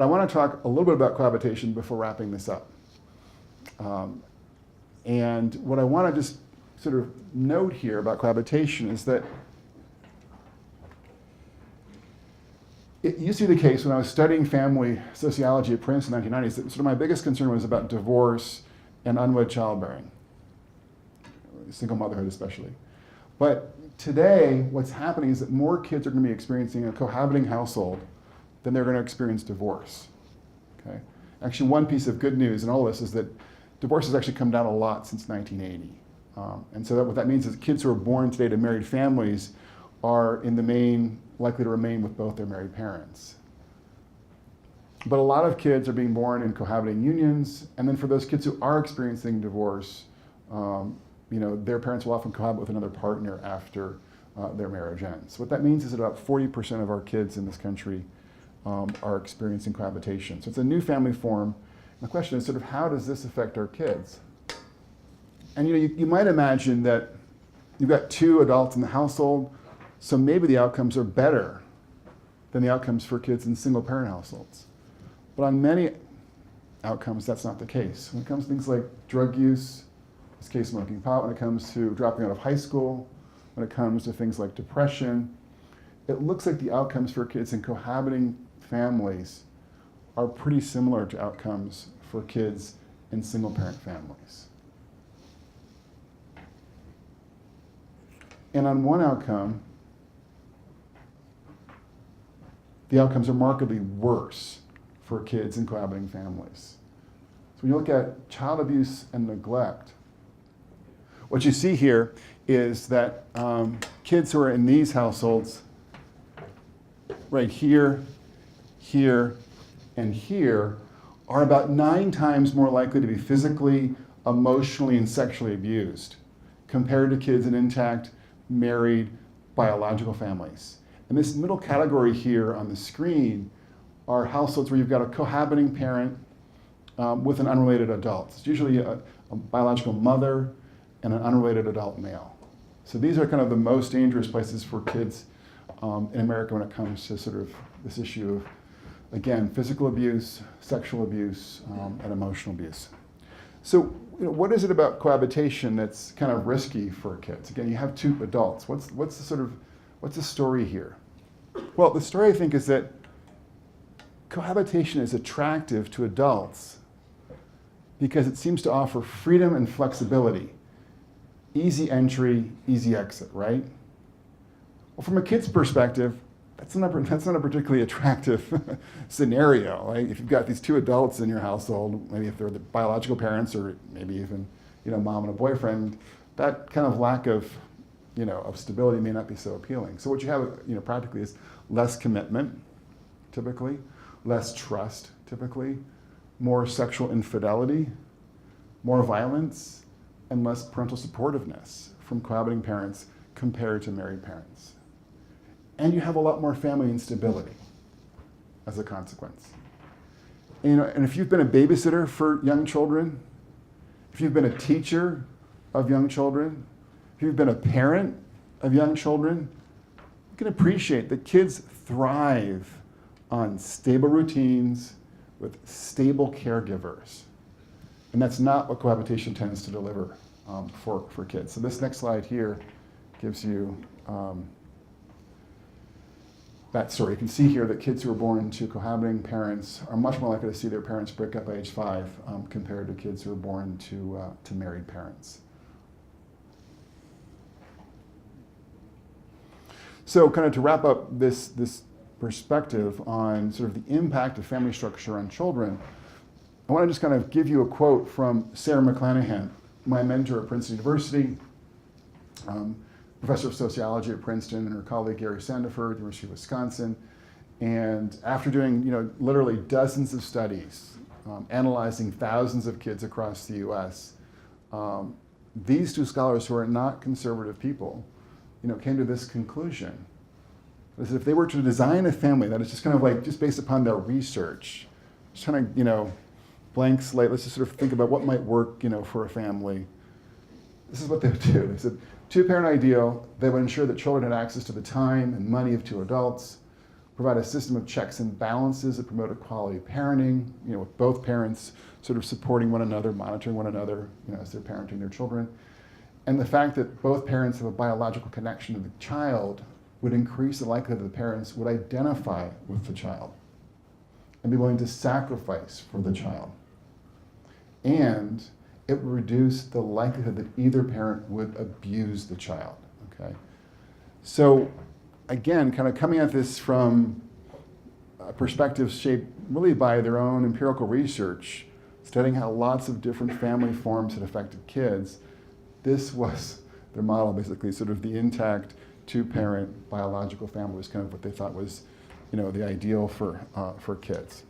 But I want to talk a little bit about cohabitation before wrapping this up. And what I want to just sort of note here about cohabitation is that it used to be the case when I was studying family sociology at Princeton in the 1990s that sort of my biggest concern was about divorce and unwed childbearing, single motherhood especially. But today, what's happening is that more kids are going to be experiencing a cohabiting household than they're going to experience divorce. Okay? Actually, one piece of good news in all this is that divorce has actually come down a lot since 1980. And so what that means is kids who are born today to married families are in the main likely to remain with both their married parents. But a lot of kids are being born in cohabiting unions, and then for those kids who are experiencing divorce, their parents will often cohabit with another partner after their marriage ends. What that means is that about 40% of our kids in this country are experiencing cohabitation. So it's a new family form. And the question is sort of how does this affect our kids? And you might imagine that you've got two adults in the household, so maybe the outcomes are better than the outcomes for kids in single parent households. But on many outcomes, that's not the case. When it comes to things like drug use, in this case smoking pot, when it comes to dropping out of high school, when it comes to things like depression, it looks like the outcomes for kids in cohabiting families are pretty similar to outcomes for kids in single parent families. And on one outcome, the outcomes are markedly worse for kids in cohabiting families. So when you look at child abuse and neglect, what you see here is that kids who are in these households, right here, here, and here, are about 9 times more likely to be physically, emotionally, and sexually abused compared to kids in intact, married, biological families. And this middle category here on the screen are households where you've got a cohabiting parent with an unrelated adult. It's usually a biological mother and an unrelated adult male. So these are kind of the most dangerous places for kids in America when it comes to sort of this issue of, again, physical abuse, sexual abuse, and emotional abuse. So what is it about cohabitation that's kind of risky for kids? Again, you have two adults. What's the story here? Well, the story, I think, is that cohabitation is attractive to adults because it seems to offer freedom and flexibility. Easy entry, easy exit, right? Well, from a kid's perspective, that's not a particularly attractive scenario, right? If you've got these two adults in your household, maybe if they're the biological parents or maybe even mom and a boyfriend, that kind of lack of stability may not be so appealing. So what you have practically is less commitment, typically, less trust, typically, more sexual infidelity, more violence, and less parental supportiveness from cohabiting parents compared to married parents. And you have a lot more family instability as a consequence. And if you've been a babysitter for young children, if you've been a teacher of young children, if you've been a parent of young children, you can appreciate that kids thrive on stable routines with stable caregivers. And that's not what cohabitation tends to deliver for kids. So this next slide here gives you that story. You can see here that kids who are born to cohabiting parents are much more likely to see their parents break up by age 5 compared to kids who are born to married parents. So kind of to wrap up this perspective on sort of the impact of family structure on children, I want to just kind of give you a quote from Sarah McClanahan, my mentor at Princeton University, professor of sociology at Princeton, and her colleague Gary Sandiford, University of Wisconsin. And after doing literally dozens of studies, analyzing thousands of kids across the US, these two scholars who are not conservative people came to this conclusion. That if they were to design a family that is just kind of like, just based upon their research, just kind of, blank slate, let's just sort of think about what might work, for a family. This is what they would do. They said, 2-parent ideal, they would ensure that children had access to the time and money of 2 adults. provide a system of checks and balances that promote equality parenting, with both parents sort of supporting one another, monitoring one another, as they're parenting their children. And the fact that both parents have a biological connection to the child would increase the likelihood that the parents would identify with the child and be willing to sacrifice for the child. And it would reduce the likelihood that either parent would abuse the child, okay? So again, kind of coming at this from a perspective shaped really by their own empirical research, studying how lots of different family forms had affected kids, this was their model, basically, sort of the intact two-parent biological family was kind of what they thought was, the ideal for kids.